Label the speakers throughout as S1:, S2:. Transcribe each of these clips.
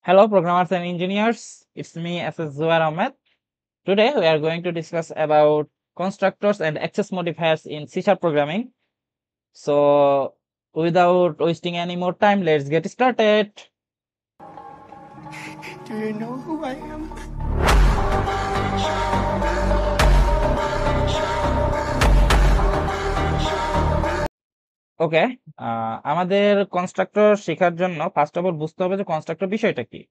S1: Hello, programmers and engineers. It's me, SS Zuhair Ahmed. Today, we are going to discuss about constructors and access modifiers in C# programming. So, without wasting any more time, let's get started.
S2: Do you know who I am?
S1: ওকে, আমাদের constructor শেখার জন্য first of all বুঝতে হবে যে constructor বিষয়টা কি।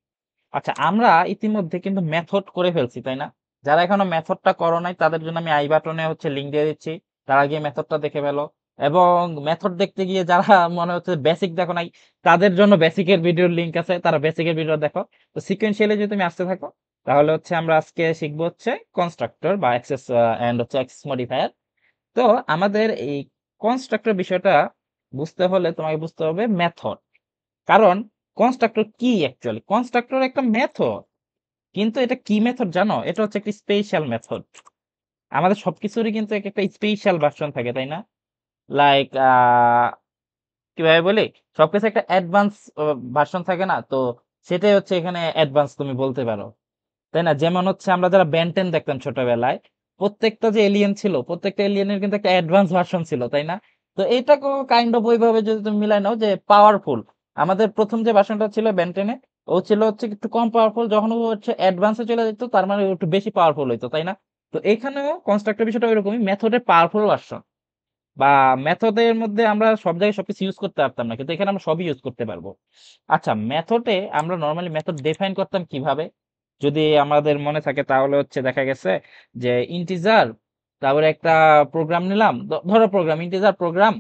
S1: আচ্ছা, আমরা ইতিমধ্যে কিন্তু মেথড করে ফেলছি, তাই না? যারা এখনো মেথডটা করো নাই তাদের জন্য আমি আই বাটনে লিংক দিয়ে দিচ্ছি, তারা গিয়ে মেথডটা দেখে ফেলো। এবং মেথড দেখতে গিয়ে যারা মনে হচ্ছে বেসিক দেখো নাই, তাদের জন্য বেসিকের ভিডিওর লিংক আছে, তারা বেসিকের ভিডিও দেখো। তো সিকোয়েন্সিয়ালি যদি তুমি আসতে থাকো, তাহলে আমরা আজকে শিখবো কনস্ট্রাক্টর বা অ্যাক্সেস এন্ড অ্যাক্সেস মডিফায়ার। তো আমাদের এই কনস্ট্রাক্টর বিষয়টা বুঝতে হলে তোমাকে বুঝতে হবে মেথড। কারণ কনস্ট্রাক্টর কি অ্যাকচুয়ালি? কনস্ট্রাক্টর একটা মেথড, কিন্তু এটা কি মেথড জানো? এটা হচ্ছে একটা স্পেশাল মেথড। আমাদের সবকিছুরই কিন্তু একটা স্পেশাল ভার্সন থাকে, তাই না? লাইক কিভাবে বলি, সবকিছু একটা অ্যাডভান্স ভার্সন থাকে না? তো সেটাই এখানে অ্যাডভান্স তুমি বলতে পারো, তাই না? যেমন আমরা যারা বেন্টেন দেখতাম ছোটবেলায়, প্রত্যেকটা যে এলিয়েন ছিল, প্রত্যেকটা এলিয়েনের কিন্তু একটা অ্যাডভান্স ভার্সন ছিল, তাই না? তো এটাকেও কাইন্ড অফ ওইভাবে যদি তুমি মিলাই নাও যে পাওয়ারফুল। আমাদের প্রথম যে ভার্সনটা ছিল বেন্টেনে, ও ছিল একটু কম পাওয়ারফুল, যখন ও অ্যাডভান্সে চলে যেত তার মানে ও একটু বেশি পাওয়ারফুল হইতো, তাই না? তো এখানেও কনস্ট্রাক্টর বিষয়টা ওইরকমই, মেথডের পাওয়ারফুল ভার্সন। বা মেথডের মধ্যে আমরা সব জায়গায় সবকিছু ইউজ করতে পারতাম না, কিন্তু এখানে আমরা সবই ইউজ করতে পারবো। আচ্ছা, মেথডে আমরা নরমালি মেথড ডিফাইন করতাম কিভাবে? যদি আমাদের মনে থাকে তাহলে দেখা গেছে যে ইন্টিজার, তারপরে একটা প্রোগ্রাম নিলাম, ধরো প্রোগ্রাম ইন্টিজার প্রোগ্রাম।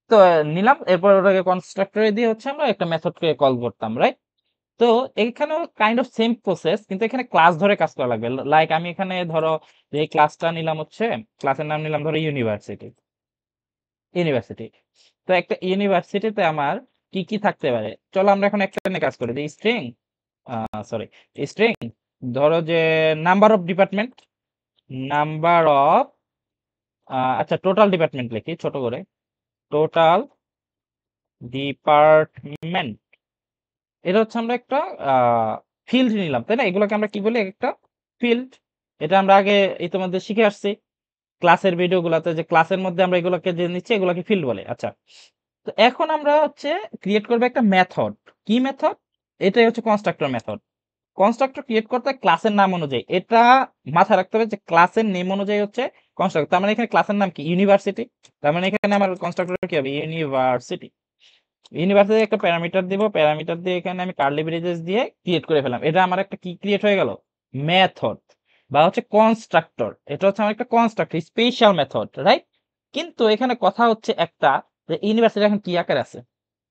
S1: তো নিলাম, এরপর ওটাকে কনস্ট্রাক্টরে দিয়ে আমরা একটা মেথডকে কল করতাম, রাইট? তো এখানেও কাইন্ড অফ সেম প্রসেস, কিন্তু এখানে ক্লাস ধরে কাজ করা লাগবে। লাইক আমি এখানে ধরো যে ক্লাসটা নিলাম, ক্লাসের নাম নিলাম ধরো ইউনিভার্সিটি। ইউনিভার্সিটি তো একটা ইউনিভার্সিটিতে আমার কি কি থাকতে পারে, চলো আমরা এখন একটা নিয়ে কাজ করি। যে স্ট্রিং, সরি, স্ট্রিং, ধরো যে number of department, number of, আচ্ছা টোটাল ডিপার্টমেন্ট লিখি ছোট করে, টোটাল ডিপার্টমেন্ট। এটা আমরা একটা ফিল্ড নিলাম, তাই না? এগুলোকে আমরা কি বলি? একটা ফিল্ড। এটা আমরা আগে ইতিমধ্যে শিখে আসছি ক্লাসের ভিডিওগুলোতে, যে ক্লাসের মধ্যে আমরা এগুলোকে যে নিচ্ছি এগুলোকে ফিল্ড বলে। আচ্ছা, তো এখন আমরা ক্রিয়েট করব একটা মেথড। কি মেথড? এটাই কনস্ট্রাক্টর মেথড। কনস্ট্রাক্টর ক্রিয়েট করতে হয় ক্লাসের নাম অনুযায়ী। এটা মাথায় রাখতে হবে যে ক্লাসের নেম অনুযায়ী কনস্ট্রাক্টর। তার মানে এখানে ক্লাসের নাম কি? ইউনিভার্সিটি। তার মানে এখানে আমার কনস্ট্রাক্টর কি হবে? ইউনিভার্সিটি। ইউনিভার্সিটি একটা প্যারামিটার দিব, প্যারামিটার দিয়ে এখানে আমি কার্লি ব্রেসেস দিয়ে ক্রিয়েট করে ফেলাম। এটা আমার একটা কি ক্রিয়েট হয়ে গেল? মেথড বা কনস্ট্রাক্টর। এটা আমার একটা কনস্ট্রাক্টর, স্পেশাল মেথড, রাইট? কিন্তু এখানে কথা একটা, যে ইউনিভার্সিটি এখন কি আকার আছে?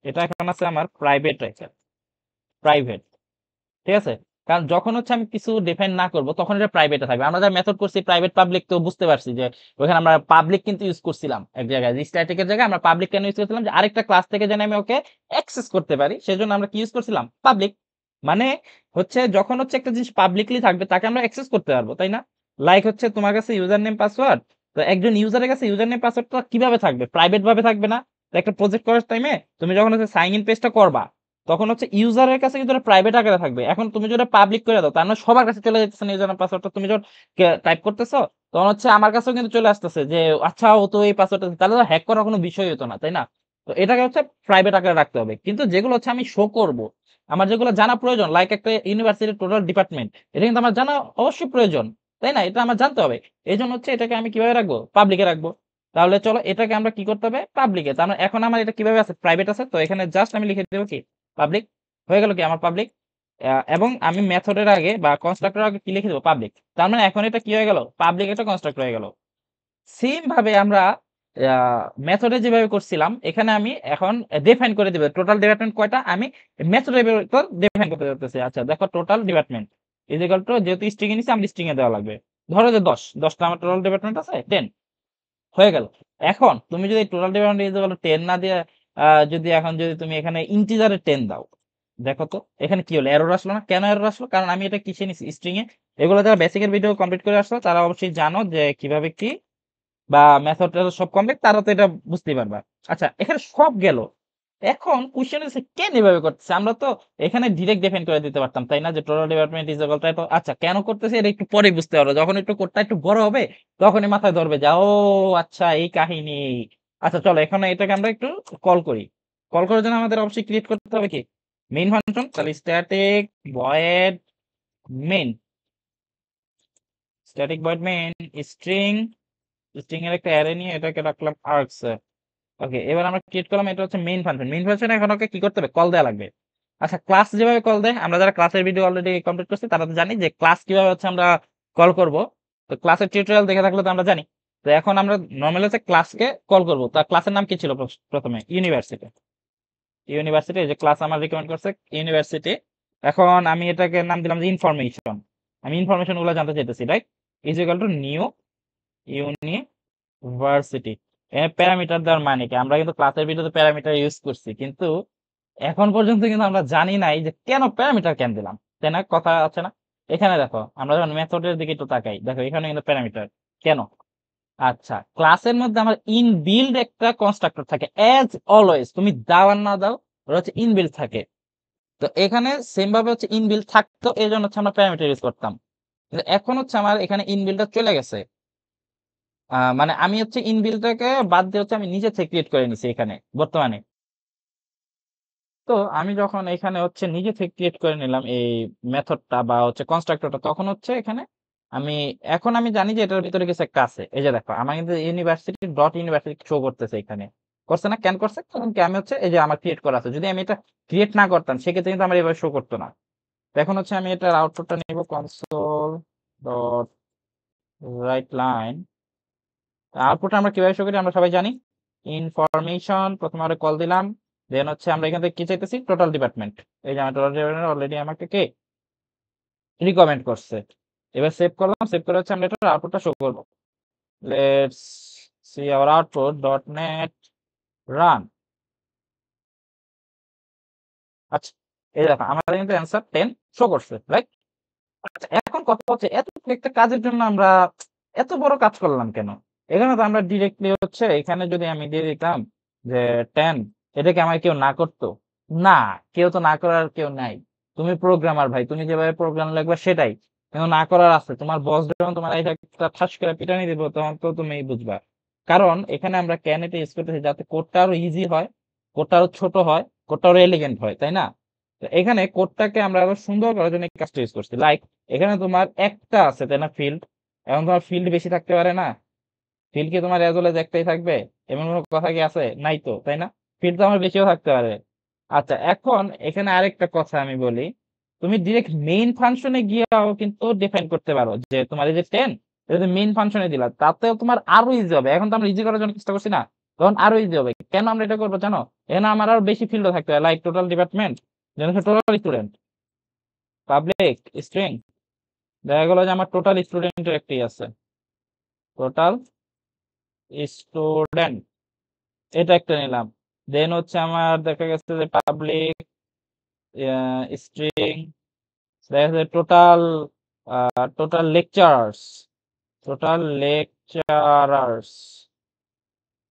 S1: এটা এখন আছে আমার প্রাইভেট আকার, প্রাইভেট। ঠিক আছে? কারণ যখন আমি কিছু ডিফাইন না করব তখন এটা প্রাইভেটে থাকবে। আমরা যা মেথড করছি প্রাইভেট পাবলিক, তো বুঝতে পারছি যে ওখানে আমরা পাবলিক কিন্তু ইউজ করছিলাম এক জায়গায়, স্ট্যাটিকের জায়গায় আমরা পাবলিক কেন ইউজ করছিলাম? যে আরেকটা ক্লাস থেকে যেন আমি ওকে অ্যাক্সেস করতে পারি, সেজন্য আমরা কি ইউজ করছিলাম? পাবলিক। মানে যখন একটা জিনিস পাবলিকলি থাকবে তাকে আমরা অ্যাক্সেস করতে পারবো, তাই না? লাইক তোমার কাছে ইউজার নেম পাসওয়ার্ড, তো একজন ইউজারের কাছে ইউজার নেম পাসওয়ার্ডটা কিভাবে থাকবে? প্রাইভেট ভাবে থাকবে না? তো একটা প্রজেক্ট করার টাইমে তুমি যখন সাইন ইন পেজটা করবা, তখন ইউজারের কাছে কিন্তু প্রাইভেট আকারে থাকবে। এখন তুমি যদি পাবলিক করে দাও, তার মানে সবার কাছে চলে যাচ্ছে না ইউজার পাসওয়ার্ডটা। তুমি যখন টাইপ করতেছো তখন আমার কাছেও কিন্তু চলে আসতেছে যে আচ্ছা, ও তো এই পাসওয়ার্ডটা, তাহলে তো হ্যাক করার কোনো বিষয় হতো না, তাই না? তো এটাকে প্রাইভেট আকারে রাখতে হবে। কিন্তু যেগুলো আমি শো করব, আমার যেগুলো জানা প্রয়োজন, লাইক একটা ইউনিভার্সিটির টোটাল ডিপার্টমেন্ট, এটা কিন্তু আমার জানা অবশ্যই প্রয়োজন, তাই না? এটা আমার জানতে হবে। এই জন্য এটাকে আমি কিভাবে রাখবো? পাবলিকে রাখবো। তাহলে চলো এটাকে আমরা কি করতে হবে? পাবলিকে। তার মানে এখন আমার এটা কিভাবে আছে? প্রাইভেট আছে। তো এখানে জাস্ট আমি লিখে দেবো কি? পাবলিক। হয়ে গেল কি আমার পাবলিক? এবং আমি মেথডের আগে বা কনস্ট্রাক্টর আগে কি লিখে দেবো? পাবলিক। তার মানে এখন এটা কি হয়ে গেল? পাবলিক একটা কনস্ট্রাক্টর হয়ে গেল। সেম ভাবে আমরা মেথডে যেভাবে করছিলাম, এখানে আমি এখন ডিফাইন করে দেব টোটাল ডিপার্টমেন্ট কয়টা, আমি মেথডের ভিতর ডিফাইন করতে যাচ্ছি। আচ্ছা দেখো, total department is equal two, যেহেতু স্ট্রিং এ নিছি আমরা স্ট্রিং এ দেওয়া লাগবে। ধরো যে 10টা আমার টোটাল ডিপার্টমেন্ট আছে, 10 হয়ে গেল। এখন তুমি যদি total department is equal two 10 না দিয়ে যদি এখন যদি তুমি এখানে ইন্টিজারে 10 দাও, দেখো তো এখানে কি হলো? এরর আসলো না? কেন এরর আসলো? কারণ আমি এটা কিসে নিছি? স্ট্রিং এ। এগুলো যারা বেসিকের ভিডিও কমপ্লিট করে আসলো তারা অবশ্যই জানো যে কিভাবে কি, বা মেথড সব কমপ্লিট, তারা তো এটা বুঝতেই পারবা। আচ্ছা, এখানে সব গেল, এখন কোয়েশ্চেন হচ্ছে কেন এভাবে করতেছে? আমরা তো এখানে ডিরেক্ট ডিফাইন করে দিতে পারতাম, তাই না? যে total department is equal two আচ্ছা কেন করতেছে এটা একটু পরে বুঝতে পারবো। যখন একটু কোডটা একটু বড় হবে তখনই মাথায় ধরবে যে ও আচ্ছা এই কাহিনী। আচ্ছা চলো এখানে এটাকে আমরা একটু কল করি। কল করার জন্য আমাদের অবশ্যই ক্রিয়েট করতে হবে কি? Main function. তাহলে static void main, static void main string, string এর একটা অ্যারে নিয়ে এটাকে রাখলাম আর্কস। ওকে, এবার আমরা ক্রিয়েট করলাম, এটা হচ্ছে মেইন ফাংশন। মেইন ফাংশনে এখন ওকে কি করতে হবে? কল দেয়া লাগবে। আচ্ছা ক্লাস যেভাবে কল দেয়, আমরা যারা ক্লাসের ভিডিও অলরেডি কমপ্লিট করছি তারা তো জানি যে ক্লাস কিভাবে হচ্ছে আমরা কল করব। তো ক্লাসের টিউটোরিয়াল দেখে থাকলে তো আমরা জানি। তো এখন আমরা নরমালি হচ্ছে ক্লাসকে কল করব। তার ক্লাসের নাম কি ছিল প্রথমে? ইউনিভার্সিটি। ইউনিভার্সিটি, এই যে ক্লাস আমার রিকমেন্ড করছে ইউনিভার্সিটি। এখন আমি এটাকে নাম দিলাম যে ইনফরমেশন। আমি ইনফরমেশন গুলো জানতে চাইতেছি, right? Is equal two new university. Parameter দেওয়ার মানে কি? আমরা কিন্তু ক্লাসের ভিডিওতে প্যারামিটার ইউজ করছি, কিন্তু এখন পর্যন্ত কিন্তু আমরা জানি নাই যে কেন প্যারামিটার কেন দিলাম, তাই না? কথা আছে না? এখানে দেখো, আমরা যখন মেথডের দিকে একটু তাকাই, দেখো এখানে কিন্তু প্যারামিটার কেন? আচ্ছা ক্লাসের মধ্যে আমার ইনবিল্ড একটা কনস্ট্রাক্টর থাকে অ্যাজ অলওয়েজ, তুমি দাও আর না দাও ওটা হচ্ছে ইনবিল্ড থাকে। তো এখানে সেম ভাবে হচ্ছে ইনবিল্ড থাকতো, এই জন্য হচ্ছে আমরা প্যারামিটার ইউজ করতাম। কিন্তু এখন হচ্ছে আমার এখানে ইনবিল্ডটা চলে গেছে। মানে আমি হচ্ছে ইনবিল্ডটাকে বাদ দিয়ে হচ্ছে আমি নিজে থেকে ক্রিয়েট করে নিছি এখানে বর্তমানে। তো আমি যখন এখানে হচ্ছে নিজে থেকে ক্রিয়েট করে নিলাম এই মেথডটা বা হচ্ছে কনস্ট্রাক্টরটা, তখন হচ্ছে এখানে আমি এখন আমি জানি যে এটার ভিতরে কিছু একটা আছে। এই যে দেখো আমার কিন্তু ইউনিভার্সিটি ডট ইউনিভার্সিটি শো করতেছে এখানে। করছে না? কেন করছে? কারণ কি আমি হচ্ছে এই যে আমার ক্রিয়েট করা আছে। যদি আমি এটা ক্রিয়েট না করতাম সেক্ষেত্রে কিন্তু আমার এভাবে শো করতো না। তো এখন হচ্ছে আমি এটার আউটপুটটা নিব console dot write line. Output আমরা কিভাবে শো করি আমরা সবাই জানি। ইনফরমেশন প্রথমে আমরা কল দিলাম, দেন হচ্ছে আমরা এখান থেকে কি চাইতেছি? Total department. এই যে আমার টোটাল ডিপার্টমেন্ট অলরেডি আমাকে কে রিকমেন্ড করছে। এবার সেভ করলাম, সেভ করে হচ্ছে আমরা এটার আউটপুটটা শো করব। Let's see our output dot net run. আচ্ছা এই দেখো আমাদের কিন্তু অ্যান্সার 10 শো করছে, রাইট? আচ্ছা এখন কথা হচ্ছে এত একটা কাজের জন্য আমরা এত বড় কাজ করলাম কেন? এখানে তো আমরা ডিরেক্টলি হচ্ছে এখানে যদি আমি দিয়ে দিতাম যে 10, এটা কি আমার কেউ না করতো? না, কেউ তো না করার কেউ নাই। তুমি প্রোগ্রামার ভাই, তুমি যেভাবে প্রোগ্রাম লিখবে সেটাই। কিন্তু না করার আছে, তোমার বস যখন তোমার এই একটা ঠাস করে পিটানি দিব তখন তো তুমি বুঝবা। কারণ এখানে আমরা ক্যান এটা ইউজ করতেছি যাতে কোডটা আরো ইজি হয়, কোডটা আরো ছোট হয়, কোডটা আরো এলিগেন্ট হয়, তাই না? তো এখানে কোডটাকে আমরা আরো সুন্দর করার জন্য এই কাজটা ইউজ করছি। লাইক এখানে তোমার একটা আছে তাই না ফিল্ড, এখন তোমার ফিল্ড বেশি থাকতে পারে না? ফিল্ড কি তোমার অ্যাজ ওয়েল এজ একটাই থাকবে? এমন কোনো কথা কি আছে? নাই তো, তাই না? ফিল্ড তো আমার বেশিও থাকতে পারে। আচ্ছা এখন এখানে আরেকটা কথা আমি বলি, তুমি ডিরেক্ট মেইন ফাংশনে গিয়েও কিন্তু ডিফাইন করতে পারো যে তোমার এই যে 10 এটা তুমি মেইন ফাংশনে দিলা, তাতেও তোমার আরো ইজি হবে। এখন তো আমরা ইজি করার জন্য চেষ্টা করছি না, তখন আরো ইজি হবে। কেন আমরা এটা করবো জানো? এখানে আমার আরো বেশি ফিল্ড থাকতে হবে, লাইক টোটাল ডিপার্টমেন্ট, যেন টোটাল স্টুডেন্ট, পাবলিক স্ট্রিং। দেখা গেল যে আমার টোটাল স্টুডেন্টের একটি আছে, টোটাল স্টুডেন্ট, এটা একটা নিলাম। দেন হচ্ছে আমার দেখা গেছে যে পাবলিক স্ট্রিং, দেখা যাচ্ছে total total lecturers, total lecturers.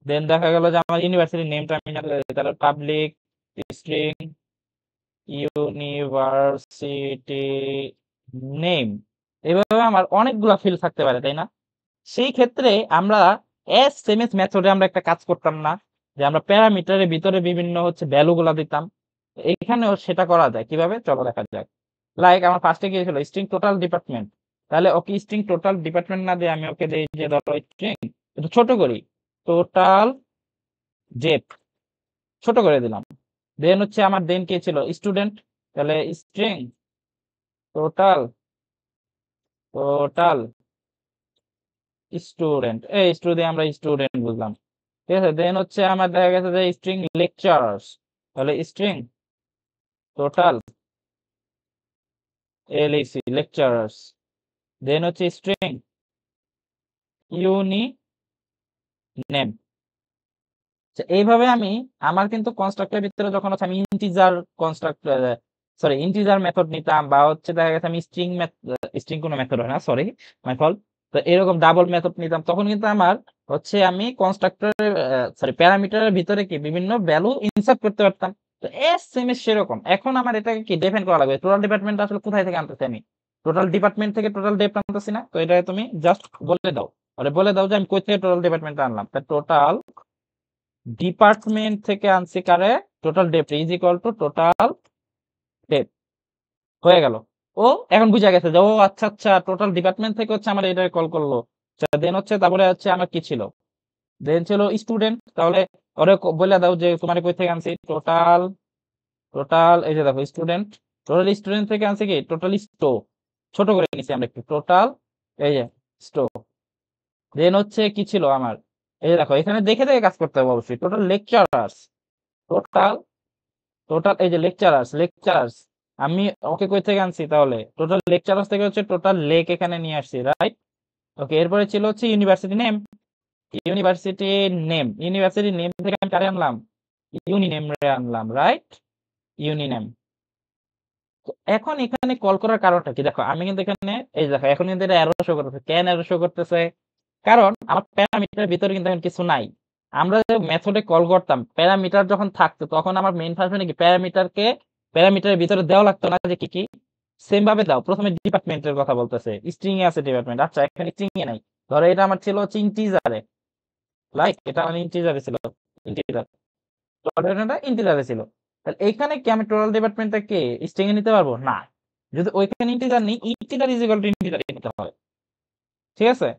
S1: Then দেখা গেল যে আমার ইউনিভার্সিটির নেমটা আমি জানতে চাই, তাহলে পাবলিক স্ট্রিং ইউনিভার্সিটি নেম। এইভাবে আমার অনেকগুলা ফিল্ড থাকতে পারে, তাই না? সেই ক্ষেত্রে আমরা এসএমএস মেথডে আমরা একটা কাজ করতাম না, যে আমরা প্যারামিটারের ভিতরে বিভিন্ন হচ্ছে ভ্যালু গুলা দিতাম? এখানেও সেটা করা যায় কিভাবে, চলো দেখা যাক। লাইক আমার ফার্স্টে কি ছিল? String total department. তাহলে ওকে স্ট্রিং টোটাল ডিপার্টমেন্ট না দিয়ে আমি ওকে দিই যে ধরো স্ট্রিং একটু ছোট করি, টোটাল ডেপ, ছোট করে দিলাম। দেন হচ্ছে আমার দেন কি ছিল? স্টুডেন্ট। তাহলে স্ট্রিং টোটাল, টোটাল স্টুডেন্ট, এই স্টুডেন্ট আমরা স্টুডেন্ট বুঝলাম, ঠিক আছে? দেন হচ্ছে আমার দেখা গেছে যে স্ট্রিং লেকচারার্স, তাহলে স্ট্রিং টোটাল এলএসি লেকচারার্স। দেন হচ্ছে স্ট্রিং ইউনি নেম। এইভাবে আমি আমার কিন্তু কনস্ট্রাক্টরের ভিতরে যখন হচ্ছে আমি integer constructor, sorry integer method নিতাম বা হচ্ছে দেখা গেছে আমি স্ট্রিং স্ট্রিং কোনো মেথড হয় না, সরি মাই ফল্ট। তো এরকম ডাবল মেথড নিতাম, তখন কিন্তু আমার হচ্ছে আমি কনস্ট্রাক্টরের প্যারামিটারের ভিতরে কি বিভিন্ন ভ্যালু ইনসার্ট করতে পারতাম। তো সেম সেরকম এখন আমার এটাকে কি ডিফাইন করা লাগবে, টোটাল ডিপার্টমেন্ট আসলে কোথায় থেকে আনতেছি আমি, টোটাল ডিপার্টমেন্ট থেকে টোটাল ডেপ্ট আনতেছি না, তো এটা তুমি জাস্ট বলে দাও, বলে দাও যে আমি কই থেকে টোটাল ডিপার্টমেন্ট আনলাম, তা টোটাল ডিপার্টমেন্ট থেকে আনছি কারে, total dept is equal to total dept, হয়ে গেল। ও এখন বুঝা গেছে যে ও আচ্ছা আচ্ছা টোটাল ডিপার্টমেন্ট থেকে হচ্ছে আমার এটা কল করলো। দেন হচ্ছে তারপরে হচ্ছে আমার কি ছিল, দেন ছিল স্টুডেন্ট, তাহলে ওরে বলে দাও যে তোমার কই থেকে আনছি, টোটাল টোটাল এই যে দেখো স্টুডেন্ট, টোটাল স্টুডেন্ট থেকে আনছি কি টোটাল স্টো, ছোট করে নিছি আমরা একটু, টোটাল এই যে স্টো। দেন হচ্ছে কি ছিল আমার, এই যে দেখো এখানে দেখে দেখে কাজ করতে হবে অবশ্যই, টোটাল লেকচারার্স, টোটাল টোটাল এই যে লেকচারার্স আমি ওকে কই থেকে আনছি, তাহলে টোটাল লেকচারার্স থেকে হচ্ছে টোটাল লেক এখানে নিয়ে আসছি, রাইট। ওকে, এরপরে ছিল হচ্ছে ইউনিভার্সিটি নেম, ইউনিভার্সিটি নেম থেকে আমি কারে আনলাম, ইউনিনেম রে আনলাম, রাইট, ইউনিনেম। তো এখন এখানে কল করার কারণটা কি, দেখো আমি কিন্তু এখানে এই দেখো এখন কিন্তু এটা এরর শো করতেছে, কেন এরর শো করতেছে, কারণ আমার প্যারামিটারের ভিতরে কিন্তু এখন কিছু নাই। আমরা যে মেথডে কল করতাম প্যারামিটার যখন থাকতো তখন আমার মেইন ফাংশনে কি প্যারামিটারের ভিতরে দেওয়া লাগতো না যে কি কি, সেম ভাবে দাও। প্রথমে ডিপার্টমেন্টের কথা বলতেছে, স্ট্রিং এ আছে ডিপার্টমেন্ট, আচ্ছা এখানে স্ট্রিং এ নাই, ধরো এটা আমার ছিল হচ্ছে ইন্টিজারে, লাইক এটা আমার ইন্টিজারে ছিল, ইন্টিজার, এটা ইন্টিজারে ছিল, তাহলে এখানে কি আমি টোটাল ডিপার্টমেন্টটাকে স্ট্রিং এ নিতে পারবো না, যদি ওইখানে ইন্টিজার নেই, integer is equal two integer নিতে হবে, ঠিক আছে।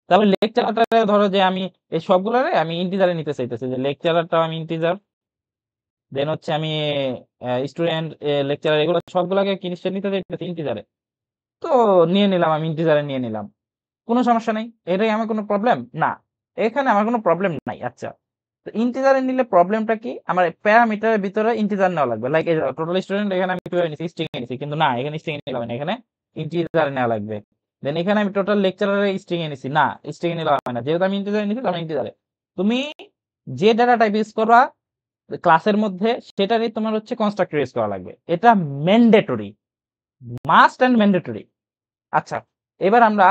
S1: তাহলে লেকচারটা ধরো যে আমি এই সবগুলোরে আমি ইন্টিজারে নিতে চাইতেছি, যে লেকচারারটা আমি ইন্টিজার, দেন হচ্ছে আমি স্টুডেন্ট লেকচারার এগুলো সবগুলোকে কি নিশ্চয় নিতে চাইতেছি ইন্টিজারে, তো নিয়ে নিলাম, আমি ইন্টিজারে নিয়ে নিলাম, কোনো সমস্যা নাই, এটাই আমার কোনো প্রবলেম না, এখানে আমার কোনো প্রবলেম নাই। আচ্ছা, তো ইন্টিজারে নিলে প্রবলেমটা কি, আমার প্যারামিটারের ভিতরে ইন্টিজার নেওয়া লাগবে, লাইক এই টোটাল স্টুডেন্ট এখানে আমি কিভাবে নিছি, স্ট্রিং এ নিছি, কিন্তু না এখানে স্ট্রিং এ নিলাম না, এখানে ইন্টিজার নেওয়া লাগবে। দেন এখানে আমি টোটাল লেকচারারে স্ট্রিং এ নিছি, না স্ট্রিং এ নিলাম না, যেহেতু আমি ইন্টিজারে নিছি তাহলে ইন্টিজারে। তুমি যে ডাটা টাইপ ইউজ করবা ক্লাসের মধ্যে সেটারই তোমার হচ্ছে কনস্ট্রাক্টর ইউজ করা লাগবে, এটা ম্যান্ডেটরি, মাস্ট এন্ড ম্যান্ডেটরি। আচ্ছা, এবার আমরা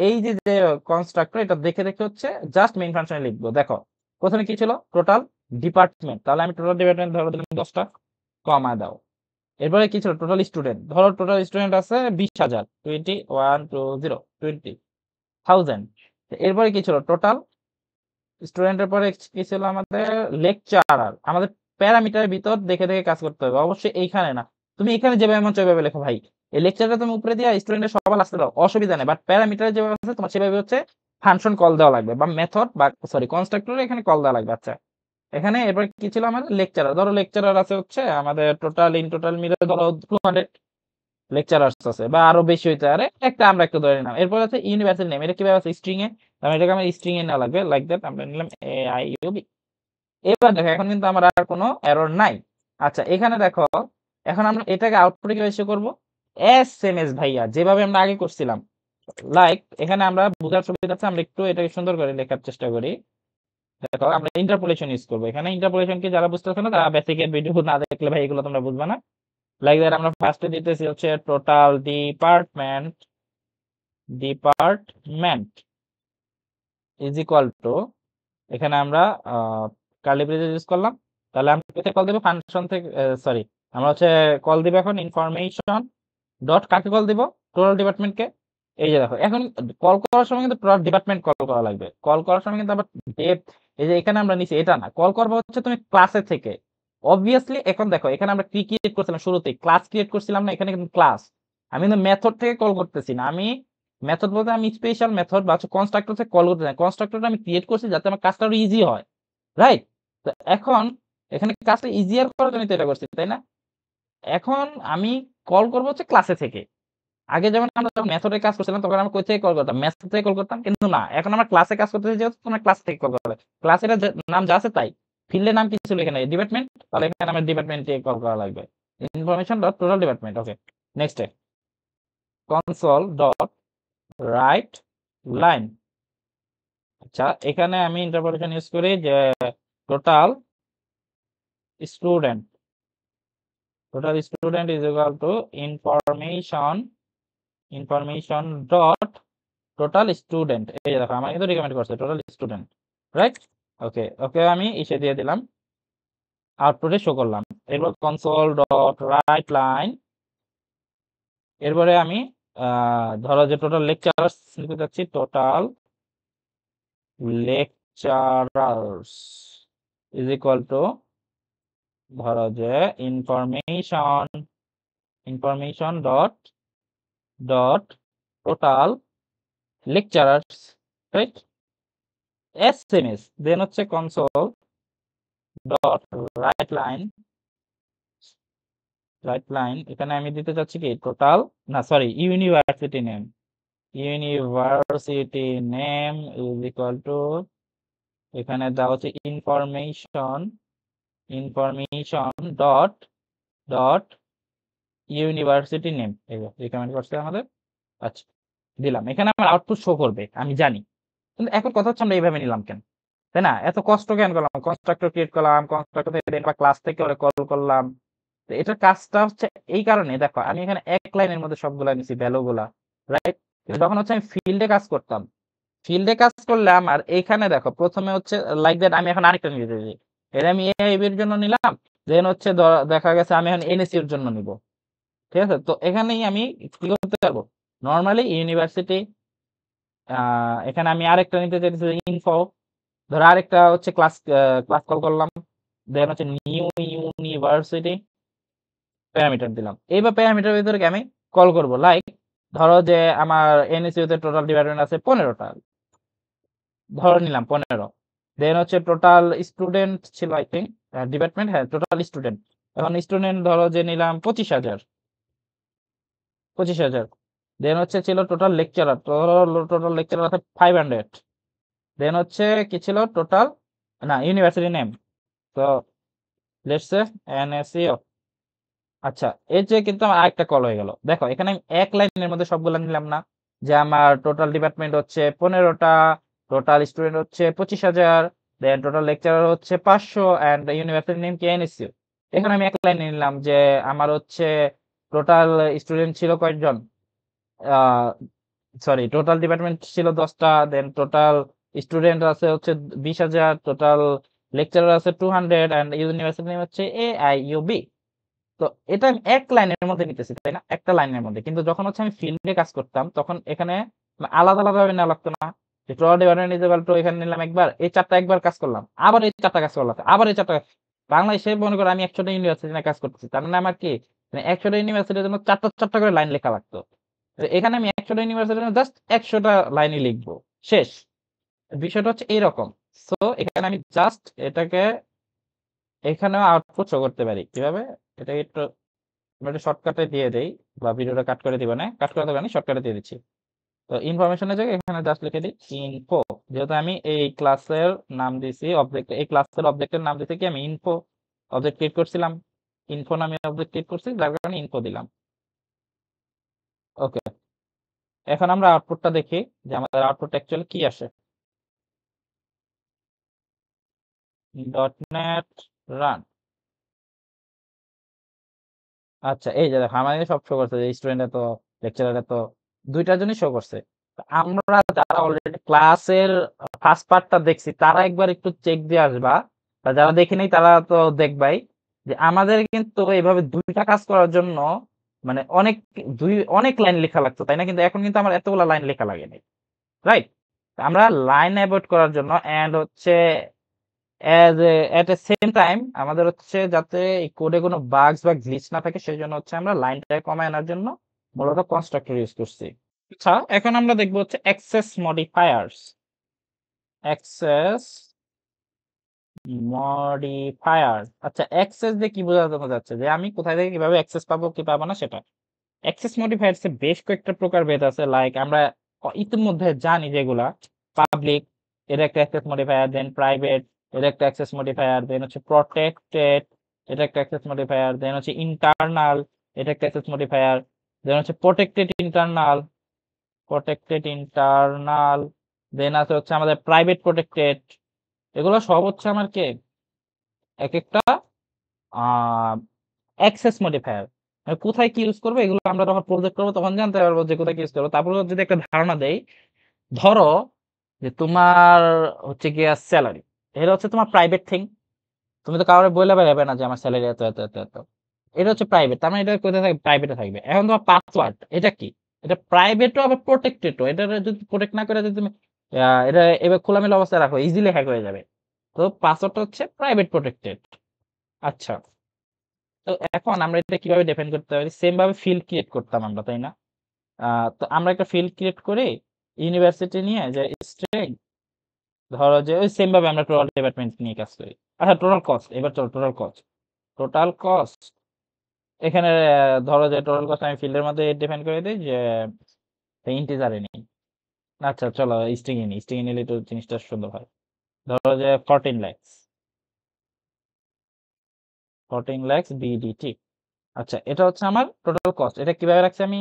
S1: এই যে যে কনস্ট্রাক্টর এটা দেখে দেখে হচ্ছে জাস্ট মেইন ফাংশনে লিখবো। দেখো প্রথমে কি ছিল, টোটাল ডিপার্টমেন্ট, তাহলে আমি টোটাল ডিপার্টমেন্ট ধরো দিলাম 10টা, কমা দাও। এরপরে কি ছিল, টোটাল স্টুডেন্ট, ধরো টোটাল স্টুডেন্ট আছে 20,000, 20,000। এরপরে কি ছিল, টোটাল স্টুডেন্টের পরে কি ছিল আমাদের লেকচারার, আমাদের প্যারামিটারের ভিতর দেখে দেখে কাজ করতে হবে, অবশ্যই এইখানে না, তুমি এখানে যেভাবে মন চায় ওইভাবে লেখো ভাই, এই লেকচারটা তুমি উপরে দিয়ে স্টুডেন্টের সবার আসতে দাও, অসুবিধা নেই, বাট প্যারামিটারে যেভাবে আছে তোমার সেভাবে হচ্ছে ফাংশন কল দেওয়া লাগবে, বা মেথড বা সরি কনস্ট্রাক্টরে এখানে কল দেওয়া লাগবে। আচ্ছা, এখানে এরপর কি ছিল আমাদের লেকচারার, ধরো লেকচারার আছে হচ্ছে আমাদের টোটাল মিলে ধরো 200 লেকচারার্স আছে, বা আরো বেশি হইতে পারে, একটা আমরা একটু ধরে নিলাম। এরপর আছে ইউনিভার্সিটি নেম, এটা কিভাবে আছে স্ট্রিং এ, তাহলে এটাকে আমার স্ট্রিং এ নেওয়া লাগবে, লাইক দ্যাট আমরা নিলাম AIUB। এবার দেখো এখন কিন্তু আমার আর কোনো এরর নাই। আচ্ছা এখানে দেখো এখন আমরা এটাকে আউটপুটে কিভাবে শো করবো, এসএমএস ভাইয়া, যেভাবে আমরা আগে করছিলাম, লাইক এখানে আমরা বোঝার সুবিধা আছে, আমরা একটু এটাকে সুন্দর করে লেখার চেষ্টা করি। দেখো আমরা ইন্টারপোলেশন ইউজ করবো এখানে, ইন্টারপোলেশন কি যারা বুঝতেছে না তারা বেসিকের ভিডিও না দেখলে ভাই এগুলো তোমরা বুঝবে না। লাইক দ্যাট আমরা ফার্স্টে দিতেছি হচ্ছে total department is equal two, এখানে আমরা কার্লি ব্রেস ইউজ করলাম, তাহলে আমরা কোথায় কল দেব, ফাংশন থেকে, সরি আমরা হচ্ছে কল দিব এখন ইনফরমেশন ডট, কাকে কল দিব, টোটাল ডিপার্টমেন্টকে। এই যে দেখো এখন কল করার সময় কিন্তু টোটাল ডিপার্টমেন্ট কল করা লাগবে, কল করার সময় কিন্তু আবার ডেপ, এই যে এখানে আমরা নিচে এটা না, কল করবো হচ্ছে তুমি ক্লাসে থেকে, অবভিয়াসলি। এখন দেখো এখানে আমরা কি ক্রিয়েট করছিলাম, শুরুতেই ক্লাস ক্রিয়েট করছিলাম না, এখানে কিন্তু ক্লাস, আমি কিন্তু মেথড থেকে কল করতেছি না, আমি মেথড বলতে আমি স্পেশাল মেথড বা হচ্ছে কনস্ট্রাক্টর থেকে কল করতে চাই, কনস্ট্রাক্টরটা আমি ক্রিয়েট করছি যাতে আমার কাজটা আরো ইজি হয়, রাইট। তো এখন এখানে কাজটা ইজিয়ার করার জন্য তো এটা করছি, তাই না। এখন আমি কল করবো হচ্ছে ক্লাসে থেকে, আগে যেমন আমরা যখন মেথডে কাজ করছিলাম তখন আমরা কই থেকে কল করতাম, মেথড থেকে কল করতাম, কিন্তু না এখন আমরা ক্লাসে কাজ করতেছি যেহেতু তোমরা ক্লাস থেকে কল করবে, ক্লাসের নাম যা আছে তাই, ফিল্ডের নাম কি ছিল এখানে ডিপার্টমেন্ট, তাহলে এখানে আমার ডিপার্টমেন্ট থেকে কল করা লাগবে, information dot total department. Okay, next console dot write line. আচ্ছা এখানে আমি ইন্টারপোলেশন ইউজ করি যে total student is equal to information dot total student, এই যে দেখো আমার কিন্তু রিকমেন্ড করছে total student, right? Okay, okay আমি ইসে দিয়ে দিলাম, আউটপুটে শো করলাম। এরপর কনসোল ডট রাইট লাইন, এরপরে আমি ধরো যে টোটাল লেকচারার্স লিখতে যাচ্ছি, total lecturers is equal to ধরো যে information dot total lecturers, right? SMS then হচ্ছে কনসোল ডট রাইট লাইন, এখানে আমি দিতে চাচ্ছি কি টোটাল, না sorry, university name is equal two, এখানে দেওয়া হচ্ছে information dot university name, recommend করছে আমাদের। আচ্ছা, দিলাম, এখানে আমার আউটপুট শো করবে আমি জানি, কিন্তু এখন কথা হচ্ছে আমরা এইভাবে নিলাম কেন, তাই না? এত কষ্ট কেন করলাম? কনস্ট্রাক্টর ক্রিয়েট করলাম, কনস্ট্রাক্টর থেকে বা ক্লাস থেকে কল করলাম। তো এটার কাজটা হচ্ছে এই কারণে, দেখো আমি এখানে এক লাইনের মধ্যে সবগুলা নিছি ভ্যালু গুলা, রাইট? যখন হচ্ছে আমি ফিল্ডে কাজ করতাম, ফিল্ডে কাজ করলে আমার এইখানে দেখো প্রথমে হচ্ছে লাইক দ্যাট, আমি এখন আরেকটা নিয়ে দিয়েছি, এটা আমি এআইবি এর জন্য নিলাম, দেন হচ্ছে দেখা গেছে আমি এখন এনএসসি এর জন্য নিব, ঠিক আছে? তো এখানেই আমি কি করতে পারবো, নর্মালি ইউনিভার্সিটি, এখানে আমি আরেকটা নিতে চাইছি ইনফো, ধরো আরেকটা হচ্ছে ক্লাস কল করলাম, দেন হচ্ছে নিউ ইউনিভার্সিটি, প্যারামিটার দিলাম। এইবার প্যারামিটার ভিতরে আমি কল করব, লাইক ধরো যে আমার এনএসইউ তে টোটাল ডিপার্টমেন্ট আছে 15টা, ধরে নিলাম 15, দেন হচ্ছে টোটাল স্টুডেন্ট ছিল আই থিঙ্ক, ডিপার্টমেন্ট, হ্যাঁ টোটাল স্টুডেন্ট, এখন স্টুডেন্ট ধরো যে নিলাম 25,000, দেন হচ্ছে ছিল টোটাল লেকচারার, টোটাল লেকচারার আছে 500, দেন হচ্ছে কি ছিল টোটাল, না ইউনিভার্সিটি নেম, তো লেটস সে এনএসইউ। আচ্ছা, এই যে কিন্তু আমার আরেকটা কল হয়ে গেল, দেখো এখানে আমি এক লাইনের মধ্যে সবগুলো নিলাম না, যে আমার টোটাল ডিপার্টমেন্ট হচ্ছে 15টা, টোটাল স্টুডেন্ট হচ্ছে 25,000, দেন টোটাল লেকচারার হচ্ছে 500, এন্ড ইউনিভার্সিটি নেম কি এনএসইউ। এখানে আমি এক লাইনে নিলাম যে আমার হচ্ছে টোটাল স্টুডেন্ট ছিল কয়েকজন, সরি টোটাল ডিপার্টমেন্ট ছিল 10টা, দেন টোটাল স্টুডেন্ট আছে হচ্ছে 20,000, টোটাল লেকচারার আছে 200, এন্ড ইউনিভার্সিটি নেম হচ্ছে এআইইউবি। তো এটা আমি এক লাইনের মধ্যে নিতেছি, তাই না? একটা লাইনের মধ্যে, কিন্তু যখন হচ্ছে আমি ফিল্ডে কাজ করতাম তখন এখানে আলাদা আলাদা ভাবে নেওয়া লাগতো না, যে total department is equal two, এখানে নিলাম একবার, এই চারটা একবার কাজ করলাম, আবার এই চারটা কাজ করলাম, আবার এই চারটা। বাংলাদেশে মনে করো আমি 100টা ইউনিভার্সিটি নিয়ে কাজ করতেছি, তার মানে আমার কি 100টা ইউনিভার্সিটির জন্য চারটা চারটা করে লাইন লেখা লাগতো। তো এখানে আমি 100টা ইউনিভার্সিটির জন্য জাস্ট 100টা লাইনই লিখবো, শেষ। বিষয়টা হচ্ছে এইরকম। সো এখানে আমি জাস্ট এটাকে এখানেও আউটপুট শো করতে পারি কিভাবে, এটাকে একটু আমরা একটা শর্টকাটে দিয়ে দেই, বা ভিডিওটা কাট করে দিব না, কাট করা দরকার নেই, শর্টকাটে দিয়ে দিচ্ছি। তো ইনফরমেশনের জায়গায় এখানে জাস্ট লিখে দিই ইনফো, যেহেতু আমি এই ক্লাসের নাম দিছি অবজেক্ট, এই ক্লাসের অবজেক্টের নাম দিছি কি, আমি ইনফো অবজেক্ট ক্রিয়েট করছিলাম, ইনফো নামে অবজেক্ট ক্রিয়েট করছি, যার কারণে ইনফো দিলাম। ওকে, এখন আমরা আউটপুটটা দেখি যে আমাদের আউটপুট অ্যাকচুয়ালি কি আসে। .NET রান, আচ্ছা এই যে দেখো আমাদের সব শো করছে, যে স্টুডেন্ট এত, লেকচারার এত, দুইটার জন্য শো করছে। তো আমরা যারা অলরেডি ক্লাসের ফার্স্ট পার্টটা দেখছি তারা একবার একটু চেক দিয়ে আসবা, আর যারা দেখিনি তারা তো দেখবাই, যে আমাদের কিন্তু এইভাবে দুইটা কাজ করার জন্য মানে অনেক লাইন লেখা লাগতো, তাই না? কিন্তু এখন কিন্তু আমার এতগুলা লাইন লেখা লাগে নাই, রাইট? আমরা লাইন অ্যাভয়েড করার জন্য এন্ড হচ্ছে এট এ সেম টাইম আমাদের হচ্ছে যাতে এই কোডে কোনো বাগস বা গ্লিচ না থাকে, সেই জন্য হচ্ছে আমরা লাইনটা কমায় আনার জন্য মূলত কনস্ট্রাক্টর ইউজ করছি। আচ্ছা, এখন আমরা দেখবো হচ্ছে অ্যাক্সেস মডিফায়ার। আচ্ছা, অ্যাক্সেস দিয়ে কি বোঝাতে যাচ্ছে, যে আমি কোথায় থেকে কিভাবে অ্যাক্সেস পাবো কি পাবো না সেটা। অ্যাক্সেস মডিফায়ার্স এর বেশ কয়েকটা প্রকারভেদ আছে, লাইক আমরা ইতিমধ্যে জানি যেগুলা পাবলিক, এর একটা অ্যাক্সেস মডিফায়ার, দেন প্রাইভেট, এর একটা অ্যাক্সেস মডিফায়ার, দেন হচ্ছে প্রটেক্টেড, এটা একটা অ্যাক্সেস মডিফায়ার, দেন হচ্ছে ইন্টারনাল, এটা একটা অ্যাক্সেস মডিফায়ার, দেন হচ্ছে প্রটেক্টেড ইন্টারনাল, দেন আছে হচ্ছে আমাদের প্রাইভেট প্রটেক্টেড। এগুলো সব হচ্ছে আমার কে এক একটা অ্যাক্সেস মডিফায়ার। কোথায় কি ইউজ করবো এগুলো আমরা যখন প্রজেক্ট করবো তখন জানতে পারবো যে কোথায় কি ইউজ করবো। তারপর যদি একটা ধারণা দেই, ধরো যে তোমার হচ্ছে গিয়া স্যালারি, এটা হচ্ছে তোমার প্রাইভেট থিং। তুমি তো কাউকে বলে বেড়াবে না যে আমার স্যালারি এত এত এত এত। এটা হচ্ছে প্রাইভেট, তার মানে এটা কোথায় থাকবে, প্রাইভেটে থাকবে। এখন তোমার পাসওয়ার্ড, এটা কি, এটা প্রাইভেটও আবার প্রোটেক্টেডও। এটা যদি প্রোটেক্ট না করে যদি তুমি এটা এবার খোলামেলা অবস্থায় রাখো, ইজিলি হ্যাক হয়ে যাবে। তো পাসওয়ার্ডটা হচ্ছে প্রাইভেট প্রোটেক্টেড। আচ্ছা, তো এখন আমরা এটা কিভাবে ডিফাইন করতে পারি? সেম ভাবে ফিল্ড ক্রিয়েট করতাম আমরা, তাই না? তো আমরা একটা ফিল্ড ক্রিয়েট করি ইউনিভার্সিটি নিয়ে, যে স্ট্রিং, ধরো যে ওই সেম ভাবে আমরা টোটাল ডিপার্টমেন্ট নিয়ে কাজ করি। আচ্ছা, টোটাল কস্ট, এবার চলো টোটাল কস্ট। টোটাল কস্ট এখানে ধরো যে টোটাল কস্ট আমি ফিল্ডের মধ্যে ডিফাইন করে দিই যে ইন্টিজারে নেই। আচ্ছা চলো স্ট্রিং এ নিই, স্ট্রিং এ নিলে তো জিনিসটা সুন্দর হয়। ধরো যে 14 lakhs, 14 lakhs বিডিটি। আচ্ছা, এটা হচ্ছে আমার টোটাল কস্ট। এটা কিভাবে রাখছি আমি?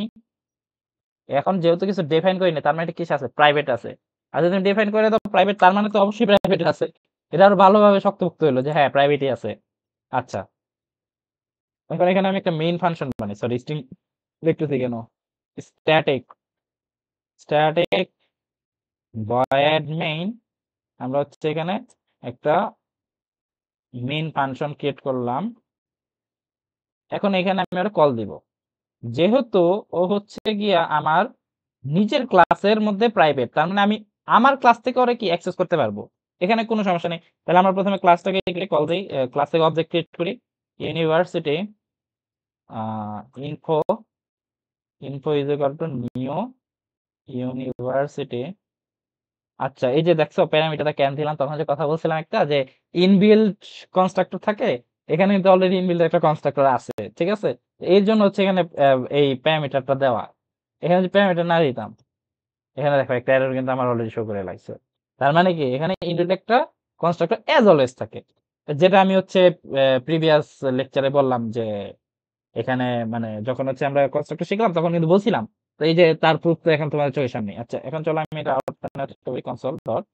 S1: এখন যেহেতু কিছু ডিফাইন করিনি, তার মানে এটা কিসে আছে, প্রাইভেট আছে। আর যদি তুমি ডিফাইন করে দাও প্রাইভেট, তার মানে তো অবশ্যই প্রাইভেট আছে। এটা আরো ভালোভাবে শক্তপোক্ত হলো যে হ্যাঁ প্রাইভেটই আছে। আচ্ছা, এখন এখানে আমি একটা মেইন ফাংশন বানাই, সরি স্ট্রিং লিখতেছি কেন, স্ট্যাটিক, স্ট্যাটিক ভয়েড মেইন। আমরা হচ্ছে এখানে একটা মেইন ফাংশন ক্রিয়েট করলাম। এখন এখানে আমি ওটা কল দিব, যেহেতু ও হচ্ছে গিয়া আমার নিজের ক্লাসের মধ্যে প্রাইভেট, তার মানে আমি আমার ক্লাস থেকে ওরা কি অ্যাক্সেস করতে পারবো, এখানে কোনো সমস্যা নেই। তাহলে আমরা প্রথমে ক্লাসটাকে কল দিই, ক্লাস থেকে অবজেক্ট ক্রিয়েট করি, university info, info is equal two new university. আচ্ছা, এই যে দেখছো প্যারামিটারটা কেন দিলাম, তখন যে কথা বলছিলাম একটা যে ইনবিল্ট কনস্ট্রাক্টর থাকে, এখানে কিন্তু অলরেডি ইনবিল্ট একটা কনস্ট্রাক্টর আছে, ঠিক আছে? এর জন্য হচ্ছে এখানে এই প্যারামিটারটা দেওয়া। এখানে যদি প্যারামিটার না দিতাম, এখানে দেখো একটা এরর কিন্তু আমার অলরেডি শো করে লাগছে। তার মানে কি, এখানে ইনবিল্ট একটা কনস্ট্রাক্টর অ্যাজ অলওয়েজ থাকে, যেটা আমি হচ্ছে প্রিভিয়াস লেকচারে বললাম যে এখানে মানে যখন হচ্ছে আমরা কনস্ট্রাক্টর শিখলাম তখন কিন্তু বলছিলাম। তো এই যে তার প্রুফ তো এখন তোমাদের চোখের সামনে। আচ্ছা, এখন চলো আমি এটা আউটপুট করি, কনসোল ডট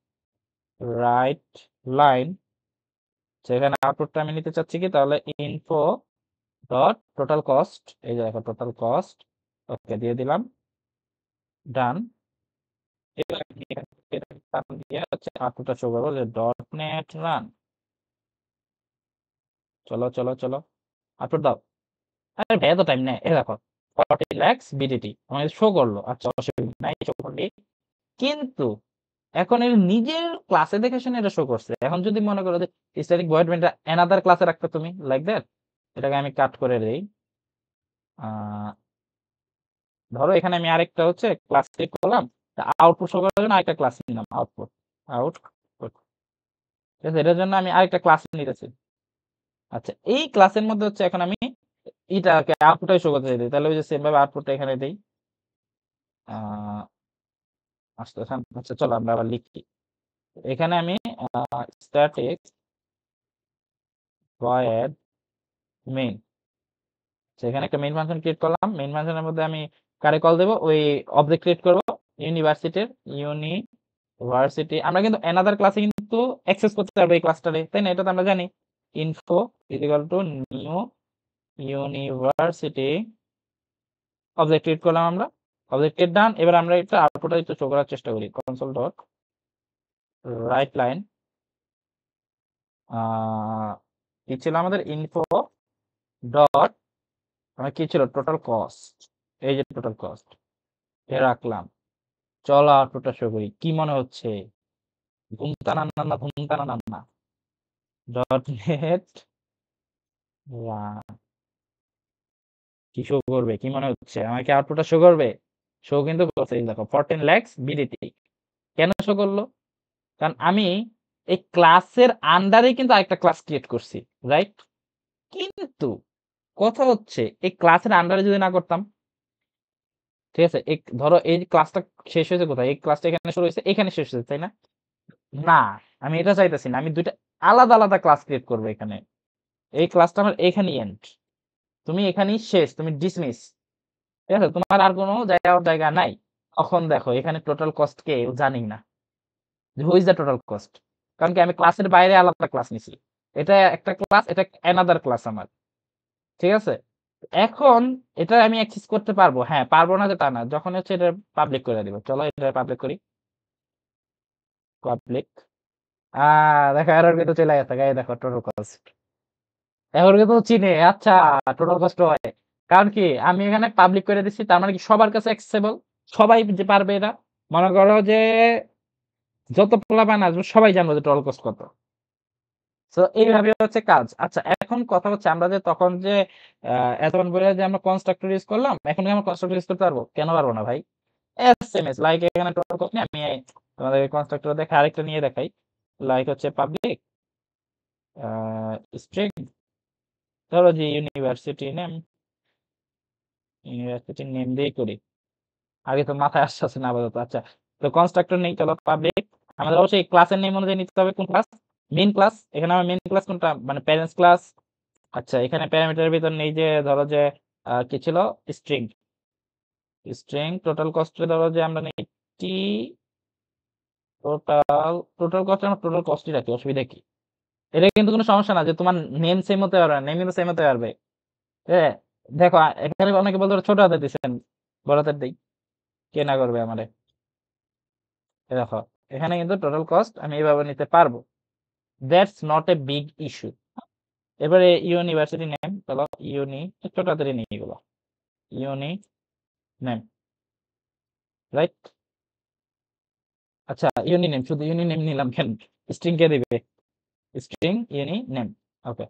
S1: রাইট লাইন। সেখানে আউটপুটটা আমি নিতে চাচ্ছি কি, তাহলে ইনফো ডট টোটাল কস্ট, এই যে দেখো টোটাল কস্ট, ওকে দিয়ে দিলাম, ডান। এবার আমি এখান থেকে এটা টান দিয়ে হচ্ছে আউটপুটটা শো করবো যে ডট নেট রান। চলো চলো চলো, আউটপুট দাও। আরে ভাই এত টাইম নেই, এ দেখো 40 lakhs বিডিটি আমাদের শো করলো। আচ্ছা, অসুবিধা নাই, শো করলি। কিন্তু এখন এর নিজের ক্লাসে দেখে শুনে এটা শো করছে। এখন যদি মনে করো যে স্ট্যাটিক ভয়েড মেইনটা অ্যানাদার ক্লাসে রাখতে তুমি, লাইক দ্যাট, এটাকে আমি কাট করে দেই। ধরো এখানে আমি আরেকটা হচ্ছে ক্লাস ক্রিয়েট করলাম, আউটপুট শো করার জন্য আরেকটা ক্লাস নিলাম, আউটপুট, আউটপুট, ঠিক আছে? এটার জন্য আমি আরেকটা ক্লাস নিতেছি। আচ্ছা, এই ক্লাসের মধ্যে হচ্ছে এখন আমি এটাকে আউটপুটটাই শো করতে দিই, তাহলে ওই যে সেম ভাবে আউটপুটটা এখানে দেই। আচ্ছা, আচ্ছা চলো আমরা আবার লিখি। এখানে আমি স্ট্যাটিক ভয়েড মেইন, সেখানে একটা মেইন ফাংশন ক্রিয়েট করলাম। মেইন ফাংশনের মধ্যে আমি কারে কল দেবো, ওই অবজেক্ট ক্রিয়েট করব ইউনিভার্সিটির, ইউনিভার্সিটি। আমরা কিন্তু অ্যানাদার ক্লাসে কিন্তু অ্যাক্সেস করতে পারবো এই ক্লাসটারে, তাই না? এটা তো আমরা জানি। Info equal to new university, object create করলাম আমরা, অবজেক্ট ক্রিয়েট ডান। এবার আমরা এটা আউটপুটটা একটু শো করার চেষ্টা করি, কনসোল ডট রাইট লাইন। কি ছিল আমাদের, ইনফো ডট, আমার কি ছিল, টোটাল কস্ট, এই যে টোটাল কস্ট এ রাখলাম। চলো আউটপুটটা শো করি, কি মনে হচ্ছে, ঘুমতানা না, ঘুমতানা না, ডট নেট কি শো করবে, কি মনে হচ্ছে, আমাকে আউটপুটটা শো করবে? শো কিন্তু করছে, এই দেখো 14 lakhs বিডিটি। কেন শো করলো? কারণ আমি এই ক্লাসের আন্ডারে কিন্তু আরেকটা ক্লাস ক্রিয়েট করছি, রাইট? কিন্তু কথা হচ্ছে এই ক্লাসের আন্ডারে যদি না করতাম, ঠিক আছে, ধরো এই ক্লাসটা শেষ হয়েছে কোথায়, এই ক্লাসটা এখানে শুরু হয়েছে, এখানে শেষ হয়েছে, তাই না? না, আমি এটা চাইতেছি না, আমি দুইটা আলাদা আলাদা ক্লাস ক্রিয়েট করবো এখানে। এই ক্লাসটা আমার এখানেই এন্ড, তুমি এখানেই শেষ, তুমি ডিসমিস, ঠিক আছে? তোমার আর কোনো জায়গা নাই। তখন দেখো এখানে টোটাল কস্ট কে জানি না, who is the total cost, কারণ কি আমি ক্লাসের বাইরে আলাদা ক্লাস নিছি। এটা একটা ক্লাস, এটা অ্যানাদার ক্লাস আমার, ঠিক আছে? এখন এটা আমি অ্যাক্সেস করতে পারবো, হ্যাঁ পারবো না যে তা না, যখন হচ্ছে এটা পাবলিক করে দিব। চলো এটা পাবলিক করি, পাবলিক দেখো এরর কিন্তু চলে গেছে, এই দেখো টোটাল কস্ট এখন কিন্তু চিনে। আচ্ছা, টোটাল কস্ট হয় কারণ কি আমি এখানে পাবলিক করে দিচ্ছি, তার মানে কি সবার কাছে অ্যাক্সেসিবল, সবাই যে পারবে এটা। মনে করো যে যত পোলাপান আসবে সবাই জানবে যে টোটাল কস্ট কত। সো এইভাবে হচ্ছে কাজ। আচ্ছা, এখন কথা হচ্ছে আমরা যে তখন যে এতক্ষণ বলে যে আমরা কনস্ট্রাক্টর ইউজ করলাম, এখন কি আমরা কনস্ট্রাক্টর ইউজ করতে পারবো? কেন পারবো না ভাই? এসএমএস লাইক এখানে টোটাল কস্ট নিয়ে আমি তোমাদের কনস্ট্রাক্টর দেখে আরেকটা নিয়ে দেখাই। লাইক হচ্ছে পাবলিক স্ট্রিং, ধরো যে ইউনিভার্সিটি নেম দিয়ে করি। আগে তো মাথায় আসছে না আপাতত। আচ্ছা, তো কনস্ট্রাক্টর নেই, চলো পাবলিক। আমাদের অবশ্যই ক্লাসের নেম অনুযায়ী নিতে হবে। কোন ক্লাস? Main class. এখানে আমার মেইন ক্লাস কোনটা? মানে প্যারেন্টস ক্লাস। আচ্ছা, এখানে প্যারামিটারের ভিতর নেই যে ধরো যে কি ছিল, স্ট্রিং। স্ট্রিং টোটাল কস্টে ধরো যে আমরা নেই টি টোটাল কস্ট, আমরা টোটাল কস্টই রাখি, অসুবিধা কি? এটা কিন্তু কোনো সমস্যা না যে তোমার নেম সেম হতে পারবে না, নেম কিন্তু সেম হতে পারবে। হ্যাঁ, দেখো এখানে অনেকে বলতে পারে ছোট হাতে দিচ্ছেন, বড় হাতের দিই, কে না করবে আমারে? দেখো এখানে কিন্তু টোটাল কস্ট আমি এইভাবে নিতে পারবো, that's not a big issue. এবারে ইউনিভার্সিটি নেম, চলো ইউনি, ছোট হাতের নিয়ে এগুলো, ইউনি নেম, রাইট? আচ্ছা, ইউনি নেম, শুধু ইউনি নেম নিলাম কেন? স্ট্রিং কে দিবে? স্ট্রিং ইউনি নেম। ওকে,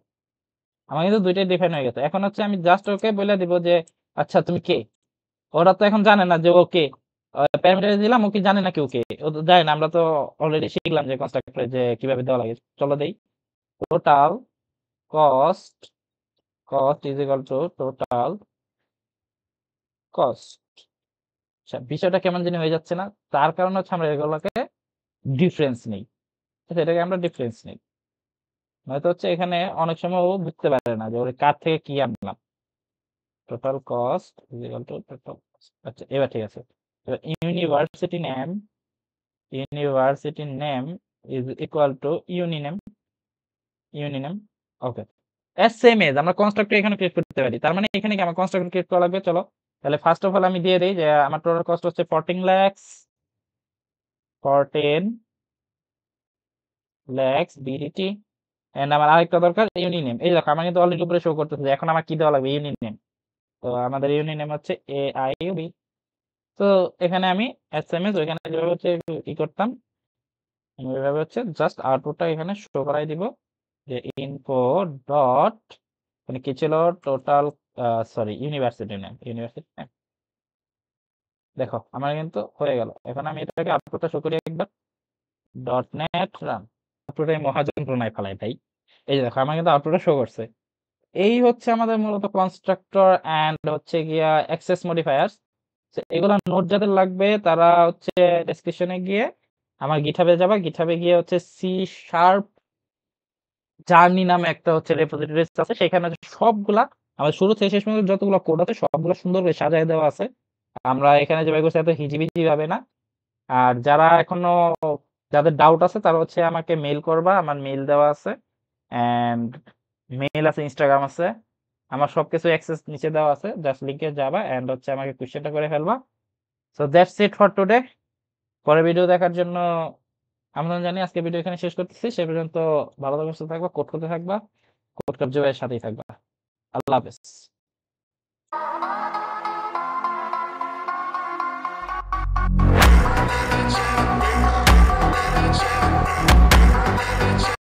S1: আমার কিন্তু দুইটাই ডিফাইন হয়ে গেছে। এখন হচ্ছে আমি জাস্ট ওকে বলে দিব যে আচ্ছা তুমি কে। ওরা তো এখন জানে না যে ও কে, প্যারামিটার দিলাম, ও কি জানে না কেউ কে? ও তো জানে না। আমরা তো অলরেডি শিখলাম যে কনস্ট্রাক্টরে যে কিভাবে দেওয়া লাগে। চলো দেই total cost, cost is equal to total cost. আচ্ছা, বিষয়টা কেমন জানি হয়ে যাচ্ছে না? তার কারণ হচ্ছে আমরা এগুলোকে ডিফারেন্স নেই। আচ্ছা, এটাকে আমরা ডিফারেন্স নেই, নয়তো হচ্ছে এখানে অনেক সময় ও বুঝতে পারে না যে ওর কার থেকে কি আনলাম। Total cost is equal to total cost. আচ্ছা, এবার ঠিক আছে। এবার university name, university name is equal to uniname, uniname. Okay, as same as আমরা কনস্ট্রাক্টর এখানে ক্রিয়েট করতে পারি। তার মানে এখানে কি আমার কনস্ট্রাক্টর ক্রিয়েট করা লাগবে? চলো তাহলে ফার্স্ট অফ অল আমি দিয়ে দেই যে আমার টোটাল কস্ট হচ্ছে 14 lakhs, 14 lakhs বিডিটি। এন্ড আমার আরেকটা দরকার ইউনিনেম। এই দেখো আমার কিন্তু অলরেডি উপরে শো করতেছে। এখন আমার কি দেওয়া লাগবে? ইউনিনেম। তো আমাদের ইউনিনেম হচ্ছে AIUB। তো এখানে আমি এসএমএস ওইখানে যেভাবে হচ্ছে ই করতাম, আমি ওইভাবে হচ্ছে জাস্ট আউটপুটটা এখানে শো করাই দিব যে ইনফো ডট, মানে কি ছিল, total sorry university name, university name. দেখো আমার কিন্তু হয়ে গেল। এখন আমি এটাকে আউটপুটটা শো করি একবার, ডট নেট রান। আউটপুটে মহাযন্ত্রণায় ফেলাই ভাই। এই যে দেখো আমার কিন্তু আউটপুটটা শো করছে। এই হচ্ছে আমাদের মূলত কনস্ট্রাক্টর এন্ড হচ্ছে গিয়া অ্যাক্সেস মডিফায়ার্স। এগুলা নোট যাদের লাগবে তারা হচ্ছে ডেসক্রিপশনে গিয়ে আমার গিটহাবে যাবা, গিটহাবে গিয়ে হচ্ছে সি শার্প জার্নি নামে একটা হচ্ছে রেপোজিটরি আছে, সেখানে হচ্ছে সবগুলা আমাদের শুরু থেকে শেষ পর্যন্ত যতগুলো কোড আছে সবগুলো সুন্দর করে সাজায় দেওয়া আছে। আমরা এখানে যেভাবে করছি এত হিজিবিজি ভাবে না। আর যারা এখনো, যাদের ডাউট আছে তারা হচ্ছে আমাকে মেইল করবা, আমার মেইল দেওয়া আছে, এন্ড মেইল আছে, ইনস্টাগ্রাম আছে, আমার সবকিছু অ্যাক্সেস নিচে দেওয়া আছে, জাস্ট লিংকে যাবা এন্ড হচ্ছে আমাকে কোশ্চেনটা করে ফেলবা। So that's it for today. পরের ভিডিও দেখার জন্য আমন্ত্রণ জানিয়ে আজকে ভিডিও এখানে শেষ করতেছি। সে পর্যন্ত ভালো থাকবা, সুস্থ থাকবা, কোড করতে থাকবা, কোড কার্যের সাথেই থাকবা। আল্লাহ হাফেজ।